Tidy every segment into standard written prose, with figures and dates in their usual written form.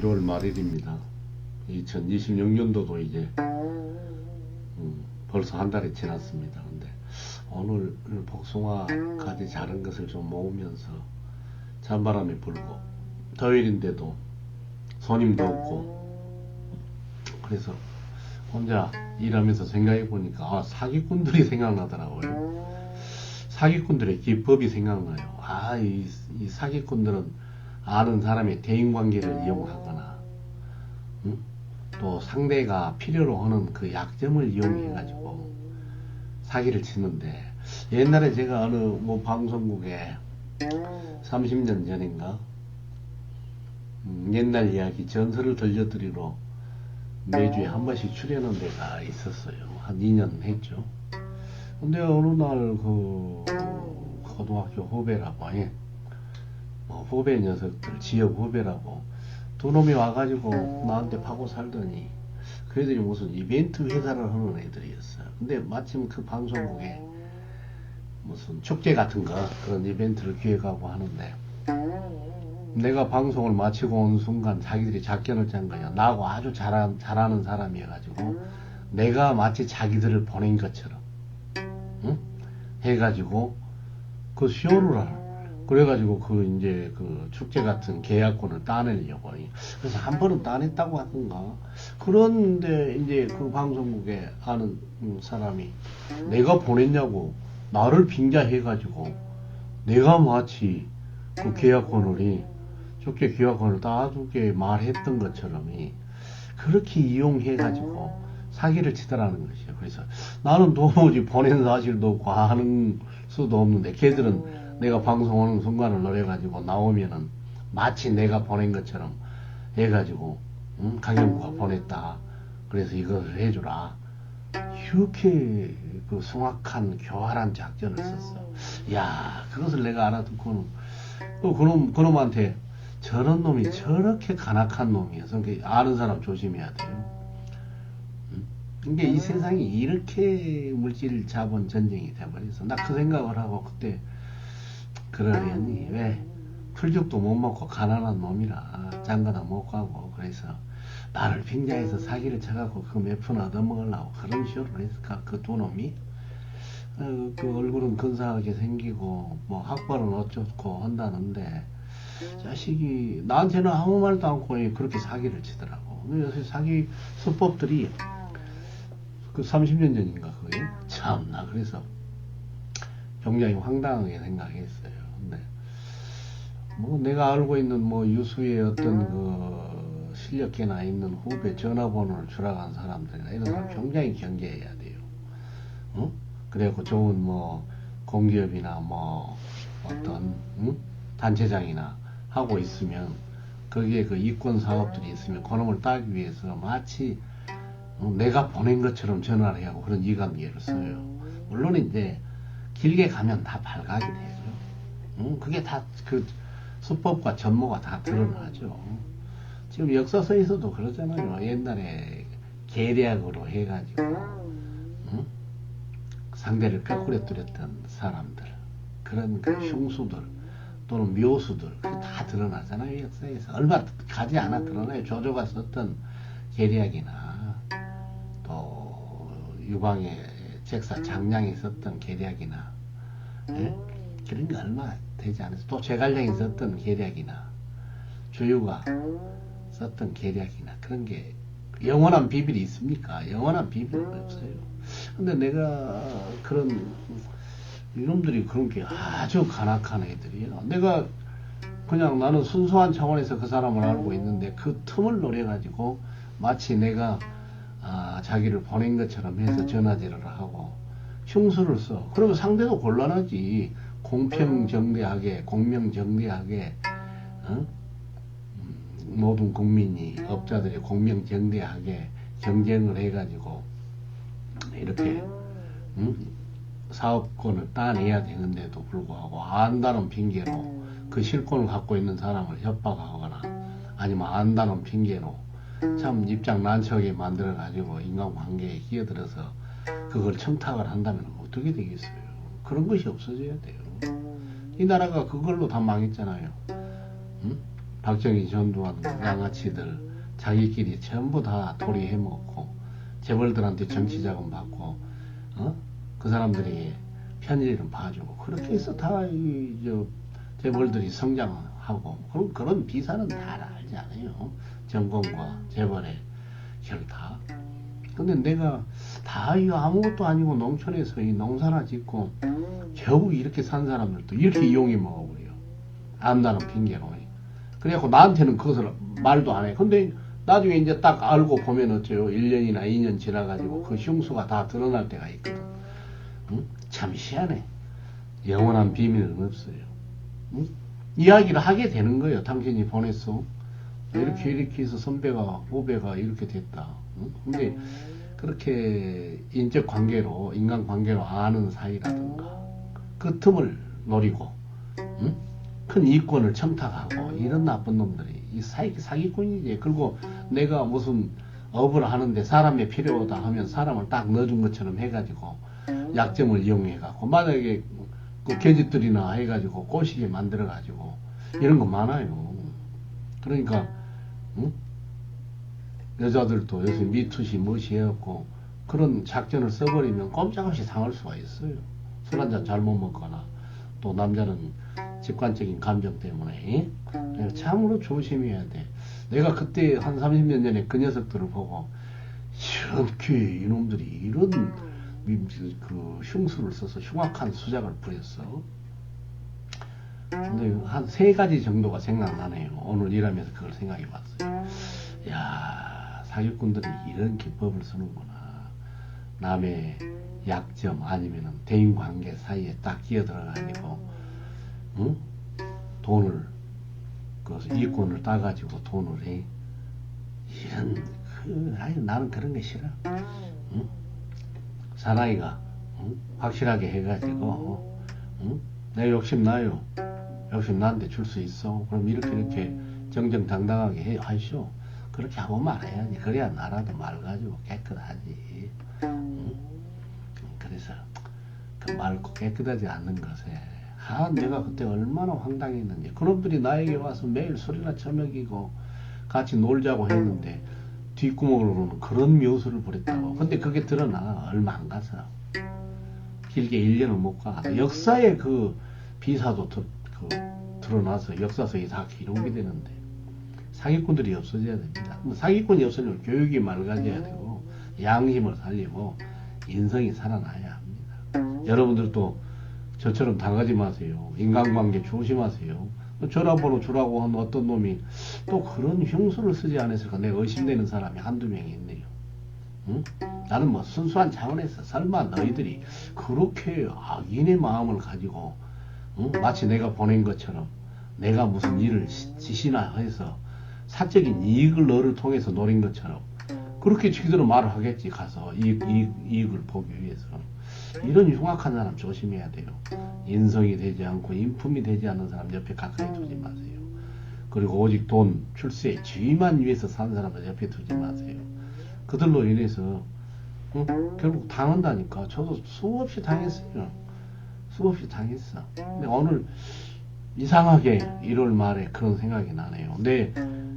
1월 말일입니다. 2026년도도 이제 벌써 한 달이 지났습니다. 근데 오늘 복숭아 가지 자른 것을 좀 모으면서 찬바람이 불고 토요일인데도 손님도 없고 그래서 혼자 일하면서 생각해 보니까 사기꾼들이 생각나더라고요. 사기꾼들의 기법이 생각나요. 이 사기꾼들은 아는 사람의 대인관계를 이용하거나 또 상대가 필요로 하는 그 약점을 이용해 가지고 사기를 치는데, 옛날에 제가 어느 방송국에 30년 전인가 옛날 이야기 전설을 들려드리러 매주에 한 번씩 출연한 데가 있었어요. 한 2년 했죠. 근데 어느 날 고등학교 후배라고 후배 녀석들 지역 후배라고 두 놈이 와가지고 나한테 파고 살더니 그 애들이 무슨 이벤트 회사를 하는 애들이었어요. 근데 마침 그 방송국에 무슨 축제 같은 거 그런 이벤트를 기획하고 하는데, 내가 방송을 마치고 온 순간 자기들이 작전을 짠 거야. 나하고 아주 잘하는 사람이어가지고 내가 마치 자기들을 보낸 것처럼 해가지고 그 쇼를 그래가지고 이제 그 축제 같은 계약권을 따내려고. 그래서 한 번은 따냈다고 하던가. 그런데 이제 그 방송국에 아는 사람이 내가 보냈냐고 나를 빙자해가지고 내가 마치 그 계약권을 축제 계약권을 따주게 말했던 것처럼 그렇게 이용해가지고 사기를 치더라는 것이에요. 그래서 나는 도무지 보낸 사실도 없고 하는 수도 없는데 걔들은 내가 방송하는 순간을 노려가지고 나오면은 마치 내가 보낸 것처럼 해가지고 강영구가 보냈다. 그래서 이걸 해주라. 이렇게 그 숭악한 교활한 작전을 썼어. 야, 그것을 내가 알아듣고는 그놈한테 저런 놈이 저렇게 간악한 놈이어서 아는 사람 조심해야 돼요. 그러니까 이 세상이 이렇게 물질 자본 전쟁이 돼버려서 나 그 생각을 하고 그때 그러려니 왜 풀죽도 못 먹고 가난한 놈이라 장가도 못 가고 그래서 나를 빙자해서 사기를 쳐갖고 그 몇 푼 얻어먹으려고 그런 식으로 했을까. 그 두 놈이 그 얼굴은 근사하게 생기고 뭐 학벌은 어쩌고 한다는데 자식이 나한테는 아무 말도 않고 그렇게 사기를 치더라고. 그래서 사기 수법들이 그 30년 전인가 그게 참나. 그래서 굉장히 황당하게 생각했어요. 근데 뭐 내가 알고 있는 유수의 어떤 그 실력계나 있는 후배 전화번호를 주라간 사람들이나 이런 사람 굉장히 경계해야 돼요. 그래갖고 좋은 공기업이나 어떤 단체장이나 하고 있으면 거기에 그 이권 사업들이 있으면 그놈을 따기 위해서 마치 내가 보낸 것처럼 전화를 하고 그런 이감기를 써요. 물론 이제 길게 가면 다 발각이 되죠. 그게 다 그 수법과 전모가 다 드러나죠. 지금 역사서에서도 그러잖아요. 옛날에 계략으로 해가지고 상대를 꾀꾸려 뚫렸던 사람들, 그런 그 흉수들 또는 묘수들 그게 다 드러나잖아요. 역사에서 얼마 가지 않아 드러나요. 조조가 썼던 계략이나 또 유방의 책사 장량이 썼던 계략이나 그런 게 얼마 되지 않아서 또 제갈량이 썼던 계략이나 주유가 썼던 계략이나 그런 게 영원한 비밀이 있습니까? 영원한 비밀은 없어요. 근데 내가 이놈들이 그런 게 아주 간악한 애들이에요. 내가 그냥 나는 순수한 차원에서 그 사람을 알고 있는데 그 틈을 노려가지고 마치 내가 자기를 보낸 것처럼 해서 전화질을 하고 흉수를 써. 그러면 상대도 곤란하지. 공명정대하게 모든 국민이 업자들이 공명정대하게 경쟁을 해가지고 이렇게 사업권을 따내야 되는데도 불구하고 안다는 핑계로 그 실권을 갖고 있는 사람을 협박하거나 아니면 안다는 핑계로 참 입장 난처하게 만들어 가지고 인간관계에 끼어들어서 그걸 청탁을 한다면 어떻게 되겠어요? 그런 것이 없어져야 돼요. 이 나라가 그걸로 다 망했잖아요. 박정희 전두환 양아치들 자기끼리 전부 다 도리 해먹고 재벌들한테 정치자금 받고 그 사람들이 편의를 봐주고 그렇게 해서 다 재벌들이 성장하고 그런 비사는 다 알지 않아요. 정권과 재벌의 결탁. 근데 내가 다 이거 아무것도 아니고 농촌에서 이 농사나 짓고 겨우 이렇게 산 사람들도 이렇게 이용해 먹어버려. 안다는 핑계로. 그래갖고 나한테는 그것을 말도 안 해. 근데 나중에 이제 딱 알고 보면 어째요. 1년이나 2년 지나가지고 그 흉수가 다 드러날 때가 있거든. 응? 참 희한해. 영원한 비밀은 없어요. 응? 이야기를 하게 되는 거예요. 당신이 보냈어. 이렇게 해서 선배가 후배가 이렇게 됐다. 응? 근데 그렇게 인적 관계로 인간 관계로 아는 사이라든가 그 틈을 노리고 응? 큰 이권을 첨탁하고 이런 나쁜 놈들이 이 사기꾼이지. 그리고 내가 무슨 업을 하는데 사람이 필요하다 하면 사람을 딱 넣어준 것처럼 해가지고 약점을 이용해갖고 만약에 그 계집들이나 해가지고 꼬시게 만들어가지고 이런 거 많아요. 그러니까 응? 여자들도 요새 미투시 무엇이 해갖고 그런 작전을 써버리면 꼼짝없이 당할 수가 있어요. 술 한잔 잘못 먹거나 또 남자는 직관적인 감정 때문에 참으로 조심해야 돼. 내가 그때 한 30년 전에 그 녀석들을 보고 이렇게 이놈들이 이런 그 흉수를 써서 흉악한 수작을 부렸어. 근데 한 3가지 정도가 생각나네요. 오늘 일하면서 그걸 생각해 봤어요. 야, 사기꾼들이 이런 기법을 쓰는구나. 남의 약점 아니면은 대인관계 사이에 딱 끼어들어가지고 응? 돈을 그 이권을 따가지고 돈을 해. 이런 아니 나는 그런 게 싫어. 응? 사나이가 응? 확실하게 해가지고 응? 내 욕심 나요. 욕심 나는데 줄 수 있어. 그럼 이렇게 정정당당하게 하시오. 그렇게 하고 말해야지. 그래야 나라도 말 가지고 깨끗하지. 응? 그래서 그 맑고 깨끗하지 않는 것에 내가 그때 얼마나 황당했는지. 그놈들이 나에게 와서 매일 술이나 처먹이고 같이 놀자고 했는데 뒷구멍으로는 그런 묘수를 부렸다고. 근데 그게 드러나 얼마 안 가서 길게 1년을 못 가. 역사의 그 비사도 드러나서 역사서에 다 기록이 되는데 사기꾼들이 없어져야 됩니다. 사기꾼이 없으면 교육이 맑아져야 되고 양심을 살리고 인성이 살아나야 합니다. 여러분들도 저처럼 당하지 마세요. 인간관계 조심하세요. 전화번호 주라고 한 어떤 놈이 또 그런 흉수를 쓰지 않았을까. 내가 의심되는 사람이 한두 명이 있네요. 응? 나는 뭐 순수한 차원에서 설마 너희들이 그렇게 악인의 마음을 가지고 응? 마치 내가 보낸 것처럼 내가 무슨 일을 지시나 해서 사적인 이익을 너를 통해서 노린 것처럼 그렇게 지들은 말을 하겠지. 가서 이익을 보기 위해서. 이런 흉악한 사람 조심해야 돼요. 인성이 되지 않고 인품이 되지 않는 사람 옆에 가까이 두지 마세요. 그리고 오직 돈, 출세, 지위만 위해서 사는 사람을 옆에 두지 마세요. 그들로 인해서 결국 당한다니까. 저도 수없이 당했어요. 수없이 당했어. 근데 오늘 이상하게 1월 말에 그런 생각이 나네요. 근데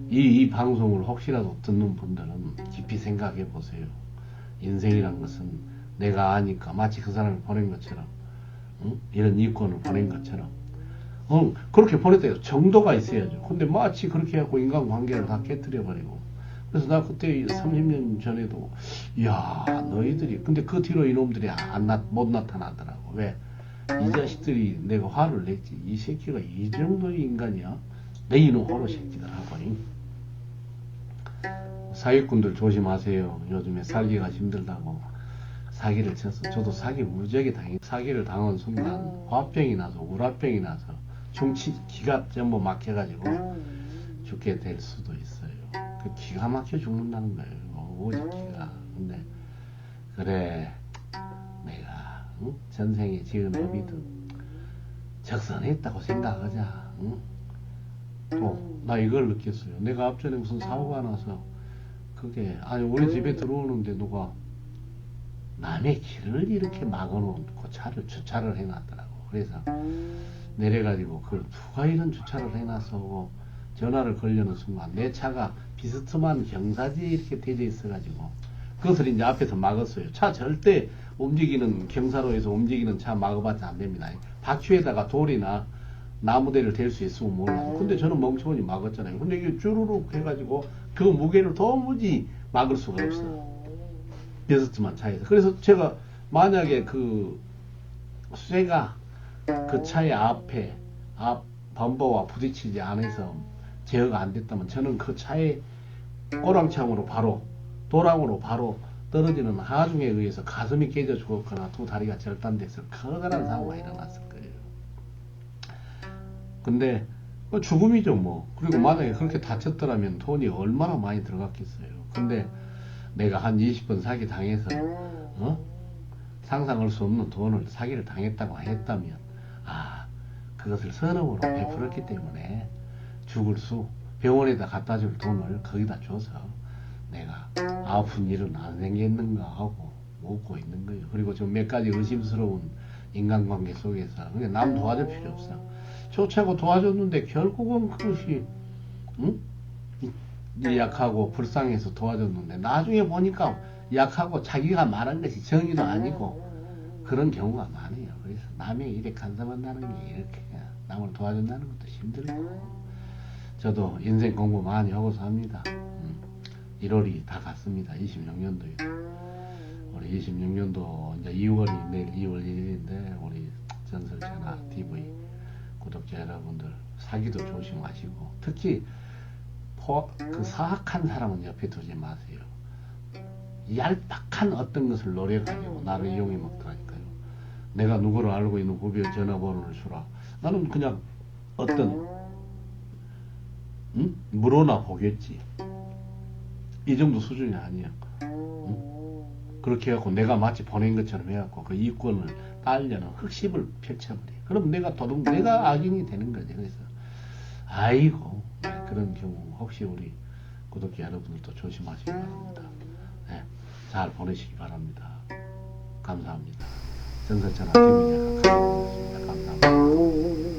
이 방송을 혹시라도 듣는 분들은 깊이 생각해 보세요. 인생이란 것은 내가 아니까 마치 그 사람을 보낸 것처럼 응? 이런 이권을 보낸 것처럼 그렇게 보냈대요. 정도가 있어야죠. 근데 마치 그렇게 해갖고 인간관계를 다 깨뜨려 버리고. 그래서 나 그때 30년 전에도 야 너희들이 근데 그 뒤로 이놈들이 못 나타나더라고. 왜? 이 자식들이 내가 화를 냈지. 이 새끼가 이 정도의 인간이야? 내 이놈 호로 새끼들하고. 사기꾼들 조심하세요. 요즘에 살기가 힘들다고 사기를 쳤어. 저도 사기 무지하게 사기를 당한 순간 화병이 나서 우라병이 나서 기가 전부 막혀가지고 죽게 될 수도 있어요. 그 기가 막혀 죽는다는 거예요. 오직 기가. 근데 그래 내가 전생에 지은 업이든 적선했다고 생각하자. 또 나 이걸 느꼈어요. 내가 앞전에 무슨 사고가 나서 그게 우리 집에 들어오는데 누가 남의 길을 이렇게 막아놓고 차를 주차를 해놨더라고. 그래서 내려가지고 그걸 누가 이런 주차를 해놔서 전화를 걸려는 순간 내 차가 비스듬한 경사지에 이렇게 대져 있어가지고 그것을 이제 앞에서 막았어요. 차 절대 움직이는 경사로에서 움직이는 차 막아봤자 안 됩니다. 바퀴에다가 돌이나 나무대를 댈 수 있으면 몰라도. 근데 저는 멍청하니 막았잖아요. 근데 이게 쭈루룩 해가지고 그 무게를 도무지 막을 수가 없어요. 비스듬한 차에서. 그래서 제가 만약에 그 쇠가 그 차의 앞 범버와 부딪히지 않아서 제어가 안 됐다면 저는 그 차의 꼬랑창으로 바로 도랑으로 바로 떨어지는 하중에 의해서 가슴이 깨져 죽었거나 두 다리가 절단돼서 커다란 사고가 일어났을 거예요. 근데 죽음이죠 뭐. 그리고 만약에 그렇게 다쳤더라면 돈이 얼마나 많이 들어갔겠어요. 근데 내가 한 20번 사기 당해서 상상할 수 없는 돈을 사기를 당했다고 했다면 그것을 선업으로 베풀었기 때문에 죽을 수 병원에다 갖다 줄 돈을 거기다 줘서 내가 아픈 일은 안 생겼는가 하고 웃고 있는 거예요. 그리고 좀 몇 가지 의심스러운 인간관계 속에서 남 도와줄 필요 없어. 좋자고 도와줬는데 결국은 그것이 약하고 불쌍해서 도와줬는데 나중에 보니까 약하고 자기가 말한 것이 정의도 아니고 그런 경우가 많아요. 그래서 남의 일에 간섭한다는 게 이렇게 남을 도와준다는 것도 힘들고 저도 인생 공부 많이 하고서 합니다. 1월이 다 갔습니다. 26년도에. 우리 26년도 이제 2월이 내일 2월 1일인데 우리 전설채널 TV 구독자 여러분들 사기도 조심하시고 특히 그 사악한 사람은 옆에 두지 마세요. 얄팍한 어떤 것을 노려가지고 나를 이용해 먹더라니까요. 내가 누구를 알고 있는 후배 전화번호를 주라. 나는 그냥 어떤 물어나 보겠지. 이 정도 수준이 아니야. 그렇게 해갖고 내가 마치 보낸 것처럼 해갖고 그 이권을 따려는 흑심을 펼쳐버려. 그럼 내가 내가 악인이 되는 거지. 그래서 아이고 그런 경우 혹시 우리 구독자 여러분들도 조심하시기 바랍니다. 네, 잘 보내시기 바랍니다. 감사합니다. 전설채널 김민혁 감사합니다.